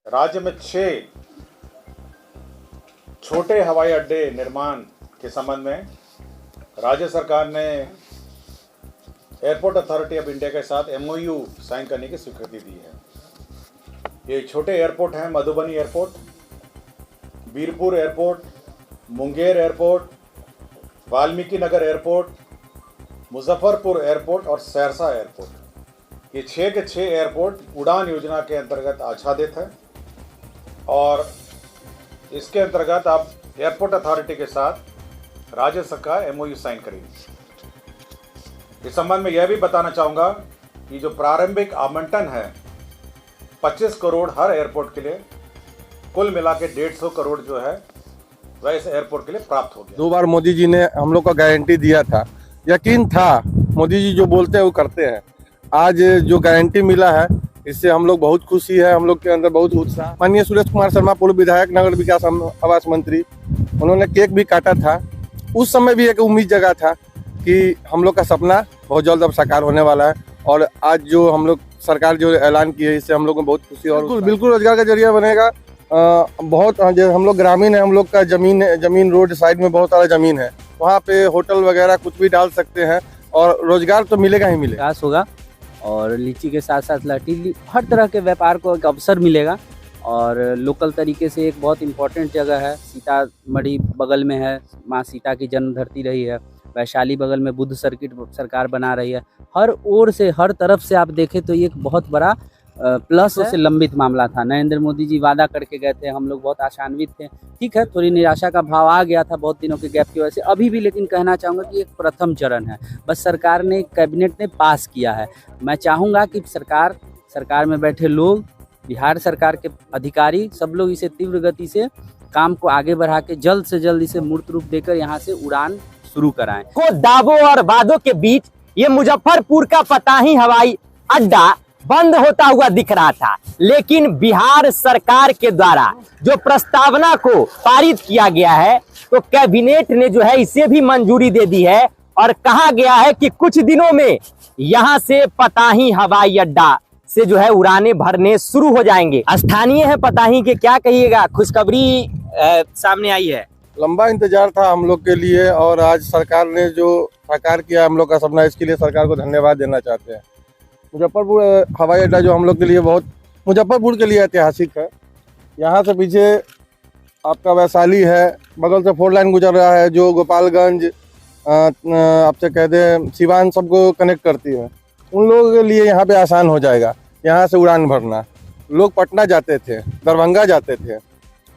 राज्य में 6 छोटे हवाई अड्डे निर्माण के संबंध में राज्य सरकार ने एयरपोर्ट अथॉरिटी ऑफ इंडिया के साथ MOU साइन करने की स्वीकृति दी है। ये छोटे एयरपोर्ट हैं Madhubani airport, Birpur airport, Munger airport, Valmiki Nagar airport, Muzaffarpur airport और सहरसा एयरपोर्ट। ये 6 के 6 एयरपोर्ट उड़ान योजना के अंतर्गत आच्छादित है और इसके अंतर्गत अब एयरपोर्ट अथॉरिटी के साथ राज्य सरकार MOU साइन करेगी। इस संबंध में यह भी बताना चाहूँगा कि जो प्रारंभिक आवंटन है 25 करोड़ हर एयरपोर्ट के लिए, कुल मिला के 150 करोड़ जो है वह इस एयरपोर्ट के लिए प्राप्त हो गया। 2 बार मोदी जी ने हम लोग को गारंटी दिया था, यकीन था मोदी जी जो बोलते हैं वो करते हैं। आज जो गारंटी मिला है इससे हम लोग बहुत खुशी है, हम लोग के अंदर बहुत उत्साह। माननीय सुरेश कुमार शर्मा पूर्व विधायक, नगर विकास आवास मंत्री, उन्होंने केक भी काटा था। उस समय भी एक उम्मीद जगा था कि हम लोग का सपना बहुत जल्द अब साकार होने वाला है और आज जो हम लोग सरकार जो ऐलान की है इससे हम लोग को बहुत खुशी और बिल्कुल रोजगार का जरिया बनेगा। बहुत हम लोग ग्रामीण है, हम लोग का जमीन रोड साइड में बहुत सारा जमीन है, वहाँ पे होटल वगैरह कुछ भी डाल सकते हैं और रोजगार तो मिलेगा ही मिलेगा। विकास होगा और लीची के साथ साथ लाठी हर तरह के व्यापार को एक अवसर मिलेगा और लोकल तरीके से एक बहुत इम्पोर्टेंट जगह है। सीतामढ़ी बगल में है, माँ सीता की जन्म धरती रही है। वैशाली बगल में बुद्ध सर्किट सरकार बना रही है। हर ओर से हर तरफ से आप देखें तो ये एक बहुत बड़ा प्लस से लंबित मामला था। नरेंद्र मोदी जी वादा करके गए थे, हम लोग बहुत आशान्वित थे। ठीक है, थोड़ी निराशा का भाव आ गया था बहुत दिनों के गैप की वजह से अभी भी, लेकिन कहना चाहूँगा कि एक प्रथम चरण है, बस सरकार ने, कैबिनेट ने पास किया है। मैं चाहूँगा कि सरकार में बैठे लोग, बिहार सरकार के अधिकारी, सब लोग इसे तीव्र गति से काम को आगे बढ़ा के जल्द से जल्द इसे मूर्त रूप देकर यहाँ से उड़ान शुरू कराएं। को दावों और वादों के बीच ये मुजफ्फरपुर का पताही हवाई अड्डा बंद होता हुआ दिख रहा था, लेकिन बिहार सरकार के द्वारा जो प्रस्तावना को पारित किया गया है तो कैबिनेट ने जो है इसे भी मंजूरी दे दी है और कहा गया है कि कुछ दिनों में यहाँ से पताही हवाई अड्डा से जो है उड़ाने भरने शुरू हो जाएंगे। स्थानीय है पताही के, क्या कहिएगा, खुशखबरी सामने आई है। लंबा इंतजार था हम लोग के लिए और आज सरकार ने जो साकार किया हम लोग का सपना, इसके लिए सरकार को धन्यवाद देना चाहते हैं। मुजफ्फरपुर हवाई अड्डा जो हम लोग के लिए बहुत, मुजफ्फरपुर के लिए ऐतिहासिक है। यहाँ से पीछे आपका वैशाली है, बगल से 4 लाइन गुजर रहा है जो गोपालगंज आपसे कह दें सिवान सबको कनेक्ट करती है। उन लोगों के लिए यहाँ पे आसान हो जाएगा यहाँ से उड़ान भरना। लोग पटना जाते थे, दरभंगा जाते थे,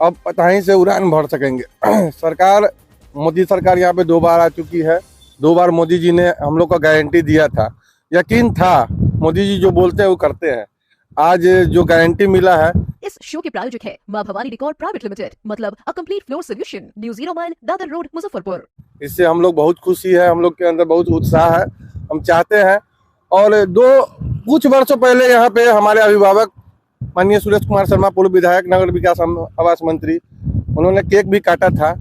अब पताही से उड़ान भर सकेंगे। सरकार, मोदी सरकार यहाँ पे 2 बार आ चुकी है। 2 बार मोदी जी ने हम लोग को गारंटी दिया था, यकीन था मोदी जी जो बोलते हैं वो करते हैं। आज जो गारंटी मिला है। इस शो के प्रायोजक है मां भवानी डेकोर प्राइवेट लिमिटेड, मतलब a complete floor solution, new 0 mile, Dadar road, Muzaffarpur. इससे हम लोग बहुत खुशी है, हम लोग के अंदर बहुत उत्साह है। हम चाहते हैं और कुछ वर्षों पहले यहाँ पे हमारे अभिभावक माननीय सुरेश कुमार शर्मा पूर्व विधायक, नगर विकास आवास मंत्री, उन्होंने केक भी काटा था।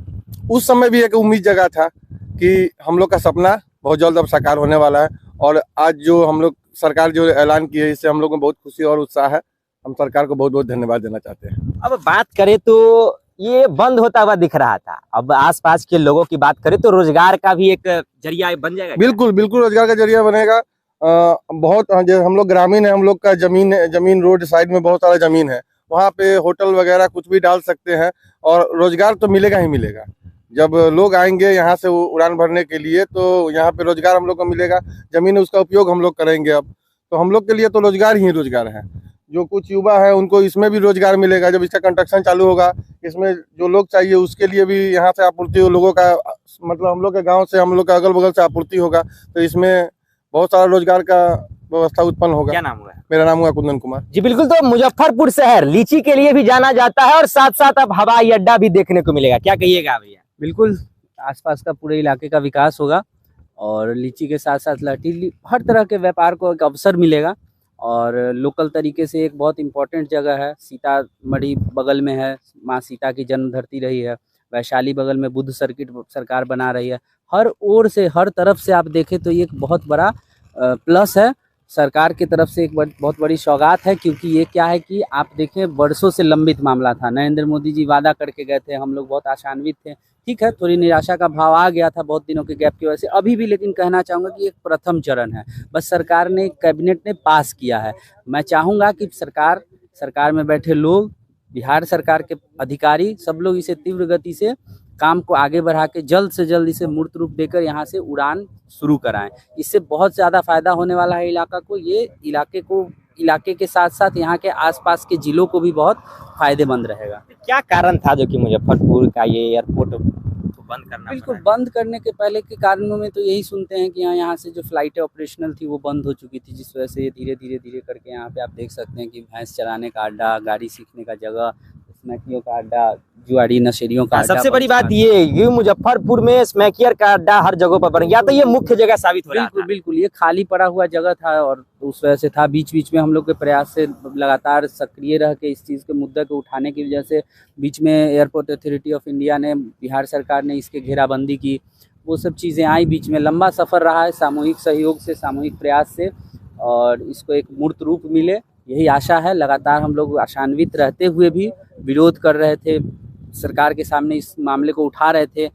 उस समय भी एक उम्मीद जगा था कि हम लोग का सपना बहुत जल्द अब साकार होने वाला है और आज जो हम लोग सरकार जो ऐलान की है इससे हम लोग को बहुत खुशी और उत्साह है। हम सरकार को बहुत बहुत धन्यवाद देना चाहते हैं। अब बात करें तो ये बंद होता हुआ दिख रहा था, अब आसपास के लोगों की बात करें तो रोजगार का भी एक जरिया बन जाएगा। बिल्कुल बिल्कुल रोजगार का जरिया बनेगा। बहुत हम लोग ग्रामीण है, हम लोग का जमीन रोड साइड में बहुत सारा जमीन है, वहाँ पे होटल वगैरह कुछ भी डाल सकते हैं और रोजगार तो मिलेगा ही मिलेगा। जब लोग आएंगे यहाँ से उड़ान भरने के लिए तो यहाँ पे रोजगार हम लोग को मिलेगा। जमीन उसका उपयोग हम लोग करेंगे अब, तो हम लोग के लिए तो रोजगार ही रोजगार है। जो कुछ युवा है उनको इसमें भी रोजगार मिलेगा। जब इसका कंस्ट्रक्शन चालू होगा, इसमें जो लोग चाहिए उसके लिए भी यहाँ से आपूर्ति हो, लोगों का मतलब हम लोग के गाँव से, हम लोग का अगल बगल से आपूर्ति होगा, तो इसमें बहुत सारा रोजगार का व्यवस्था उत्पन्न होगा। क्या नाम हुआ? मेरा नाम हुआ कुंदन कुमार जी बिल्कुल। तो मुजफ्फरपुर शहर लीची के लिए भी जाना जाता है और साथ साथ अब हवाई अड्डा भी देखने को मिलेगा, क्या कहिएगा भैया? बिल्कुल, आसपास का पूरे इलाके का विकास होगा और लीची के साथ साथ लाठी हर तरह के व्यापार को एक अवसर मिलेगा और लोकल तरीके से एक बहुत इम्पोर्टेंट जगह है। सीतामढ़ी बगल में है, माँ सीता की जन्म धरती रही है। वैशाली बगल में बुद्ध सर्किट सरकार बना रही है। हर ओर से हर तरफ से आप देखें तो ये एक बहुत बड़ा प्लस है सरकार की तरफ से एक बहुत बड़ी सौगात है, क्योंकि ये क्या है कि आप देखें वर्षों से लंबित मामला था। नरेंद्र मोदी जी वादा करके गए थे, हम लोग बहुत आशान्वित थे। ठीक है, थोड़ी निराशा का भाव आ गया था बहुत दिनों के गैप की वजह से अभी भी, लेकिन कहना चाहूँगा कि एक प्रथम चरण है, बस सरकार ने, कैबिनेट ने पास किया है। मैं चाहूँगा कि सरकार में बैठे लोग, बिहार सरकार के अधिकारी, सब लोग इसे तीव्र गति से काम को आगे बढ़ा के जल्द से जल्द इसे मूर्त रूप देकर यहाँ से उड़ान शुरू कराएं। इससे बहुत ज़्यादा फायदा होने वाला है इलाका को। ये इलाके के साथ साथ यहाँ के आसपास के जिलों को भी बहुत फायदेमंद रहेगा। क्या कारण था जो कि मुजफ्फरपुर का ये एयरपोर्ट को बंद करना बिल्कुल, पड़ा? बंद करने के पहले के कारणों में तो यही सुनते हैं कि यहाँ से जो फ्लाइटें ऑपरेशनल थी वो बंद हो चुकी थी, जिस वजह से ये धीरे धीरे करके यहाँ पे आप देख सकते हैं कि भैंस चराने का अड्डा, गाड़ी सीखने का जगह, स्मैकियों का अड्डा, जुआड़ी नशेड़ियों का अड्डा। सबसे बड़ी बात ये मुजफ्फरपुर में स्मैकियर का अड्डा हर जगह पर बन गया, तो ये मुख्य जगह साबित हो रहा था। बिल्कुल, ये खाली पड़ा हुआ जगह था और उस वजह से था। बीच में हम लोग के प्रयास से लगातार सक्रिय रह के इस चीज़ के मुद्दे को उठाने की वजह से बीच में एयरपोर्ट अथॉरिटी ऑफ इंडिया ने, बिहार सरकार ने इसके घेराबंदी की, वो सब चीज़ें आई। बीच में लंबा सफ़र रहा है सामूहिक सहयोग से, सामूहिक प्रयास से, और इसको एक मूर्त रूप मिले, यही आशा है। लगातार हम लोग आशान्वित रहते हुए भी विरोध कर रहे थे, सरकार के सामने इस मामले को उठा रहे थे,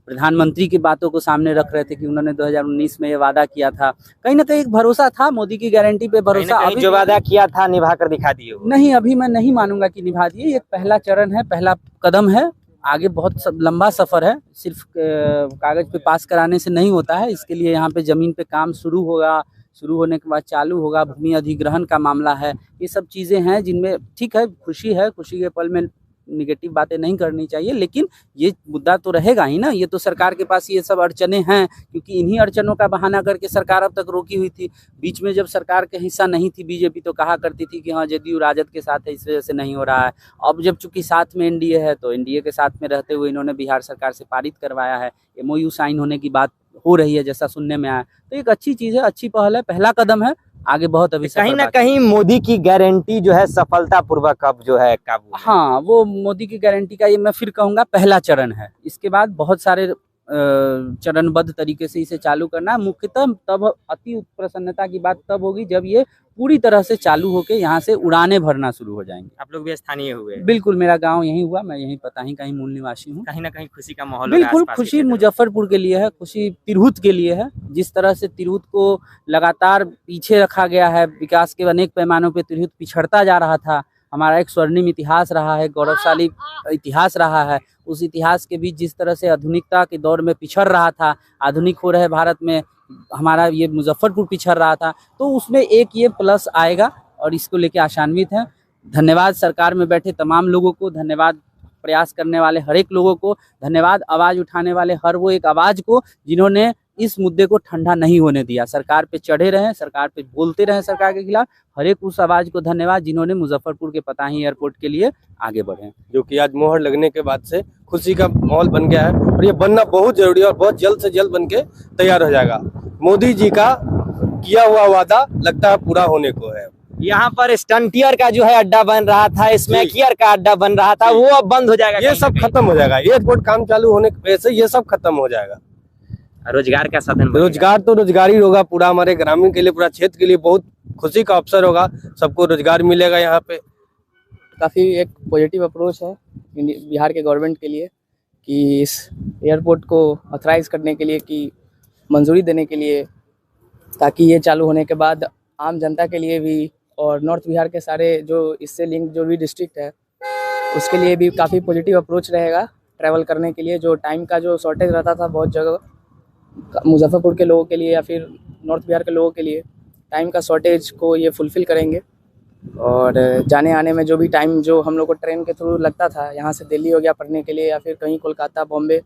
प्रधानमंत्री की बातों को सामने रख रहे थे कि उन्होंने 2019 में ये वादा किया था। कहीं ना कहीं एक भरोसा था, मोदी की गारंटी पे भरोसा। अभी जो वादा किया था निभा कर दिखा दिए वो। नहीं, अभी मैं नहीं मानूंगा कि निभा दिए। ये पहला चरण है, पहला कदम है, आगे बहुत लंबा सफ़र है। सिर्फ कागज़ पे पास कराने से नहीं होता है, इसके लिए यहाँ पे ज़मीन पे काम शुरू होगा, शुरू होने के बाद चालू होगा। भूमि अधिग्रहण का मामला है, ये सब चीज़ें हैं जिनमें ठीक है, खुशी के पल में निगेटिव बातें नहीं करनी चाहिए, लेकिन ये मुद्दा तो रहेगा ही ना। ये तो सरकार के पास ये सब अड़चने हैं, क्योंकि इन्हीं अड़चनों का बहाना करके सरकार अब तक रोकी हुई थी। बीच में जब सरकार के हिस्सा नहीं थी बीजेपी, तो कहा करती थी कि हाँ जदयू राजद के साथ है, इस वजह से नहीं हो रहा है। अब जब चूंकि साथ में एनडीए है, तो एनडीए के साथ में रहते हुए इन्होंने बिहार सरकार से पारित करवाया है। MOU साइन होने की बात हो रही है, जैसा सुनने में आया, तो एक अच्छी चीज़ है, अच्छी पहल है, पहला कदम है। आगे बहुत अभी कहीं ना कहीं मोदी की गारंटी जो है सफलतापूर्वक अब जो है काबू। हाँ, वो मोदी की गारंटी का ये मैं फिर कहूँगा पहला चरण है। इसके बाद बहुत सारे चरणबद्ध तरीके से इसे चालू करना है। मुख्यतः तब अति प्रसन्नता की बात तब होगी जब ये पूरी तरह से चालू होके यहाँ से उड़ाने भरना शुरू हो जाएंगे। आप लोग भी स्थानीय हुए? बिल्कुल, मेरा गांव यहीं हुआ, मैं यहीं पता ही कहीं मूल निवासी हूँ। कहीं ना कहीं खुशी का माहौल। बिल्कुल, खुशी मुजफ्फरपुर के लिए है, खुशी तिरहुत के लिए है। जिस तरह से तिरहुत को लगातार पीछे रखा गया है, विकास के अनेक पैमानों पे तिरहुत पिछड़ता जा रहा था। हमारा एक स्वर्णिम इतिहास रहा है, गौरवशाली इतिहास रहा है। उस इतिहास के बीच जिस तरह से आधुनिकता के दौर में पिछड़ रहा था, आधुनिक हो रहे भारत में हमारा ये मुजफ्फरपुर पिछड़ रहा था, तो उसमें एक ये प्लस आएगा और इसको लेके आशान्वित हैं। धन्यवाद सरकार में बैठे तमाम लोगों को, धन्यवाद प्रयास करने वाले हर एक लोगों को, धन्यवाद आवाज़ उठाने वाले हर वो एक आवाज़ को जिन्होंने इस मुद्दे को ठंडा नहीं होने दिया, सरकार पे चढ़े रहे, सरकार पे बोलते रहे सरकार के खिलाफ। हर एक उस आवाज़ को धन्यवाद जिन्होंने मुजफ्फरपुर के पताही एयरपोर्ट के लिए आगे बढ़े, जो कि आज मोहर लगने के बाद से खुशी का माहौल बन गया है और ये बनना बहुत जरूरी है और बहुत जल्द से जल्द बन के तैयार हो जाएगा। मोदी जी का किया हुआ वादा लगता है पूरा होने को है। यहाँ पर स्टंटियर का जो है अड्डा बन रहा था, स्मैकियर का अड्डा बन रहा था, वो अब बंद हो जाएगा। ये सब खत्म हो जाएगा, एयरपोर्ट काम चालू होने की वजह से ये सब खत्म हो जाएगा। रोजगार का साधन, रोजगार तो रोजगार ही होगा, पूरा हमारे ग्रामीण के लिए, पूरा क्षेत्र के लिए बहुत खुशी का अवसर होगा, सबको रोजगार मिलेगा। यहाँ पे काफ़ी एक पॉजिटिव अप्रोच है बिहार के गवर्नमेंट के लिए कि इस एयरपोर्ट को ऑथराइज करने के लिए, कि मंजूरी देने के लिए, ताकि ये चालू होने के बाद आम जनता के लिए भी और नॉर्थ बिहार के सारे जो इससे लिंक जो भी डिस्ट्रिक्ट है उसके लिए भी काफ़ी पॉजिटिव अप्रोच रहेगा ट्रैवल करने के लिए। जो टाइम का जो शॉर्टेज रहता था बहुत जगह, मुजफ्फरपुर के लोगों के लिए या फिर नॉर्थ बिहार के लोगों के लिए, टाइम का शॉर्टेज को ये फुलफ़िल करेंगे। और जाने आने में जो भी टाइम जो हम लोग को ट्रेन के थ्रू लगता था, यहाँ से दिल्ली हो गया पढ़ने के लिए या फिर कहीं कोलकाता, बॉम्बे,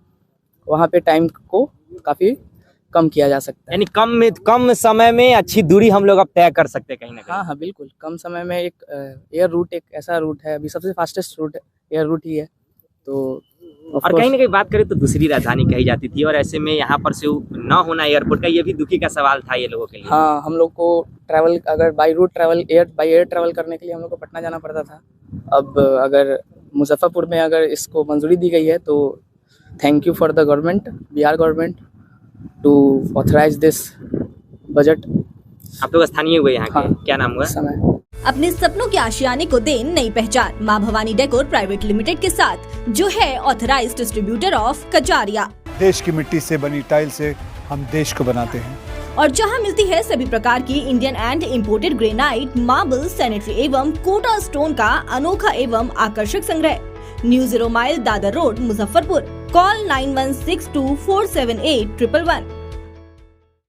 वहाँ पे टाइम को काफ़ी कम किया जा सकता है। यानी कम समय में अच्छी दूरी हम लोग अब तय कर सकते हैं कहीं ना कहीं। हाँ, बिल्कुल, कम समय में एक एयर रूट एक ऐसा रूट है, अभी सबसे फास्टेस्ट रूट एयर रूट ही है। तो और कहीं ना कहीं बात करें तो दूसरी राजधानी कही जाती थी, और ऐसे में यहाँ पर से न होना एयरपोर्ट का, ये भी दुखी का सवाल था ये लोगों के लिए। हाँ, हम लोग को ट्रैवल अगर by route travel by air travel करने के लिए हम लोग को पटना जाना पड़ता था। अब अगर मुजफ्फरपुर में अगर इसको मंजूरी दी गई है तो thank you for the government, Bihar government, to authorize this budget आप लोग स्थानीय हुए यहाँ के? हाँ। क्या नाम हुआ? समय अपने सपनों के आशियाने को दे नई पहचान माँ भवानी डेकोर प्राइवेट लिमिटेड के साथ, जो है ऑथराइज्ड डिस्ट्रीब्यूटर ऑफ कजारिया। देश की मिट्टी से बनी टाइल से हम देश को बनाते हैं और जहां मिलती है सभी प्रकार की Indian and imported granite, marble, sanitary एवं कोटा स्टोन का अनोखा एवं आकर्षक संग्रह। New 0 mile Dadar road, Muzaffarpur. Call 9162478111।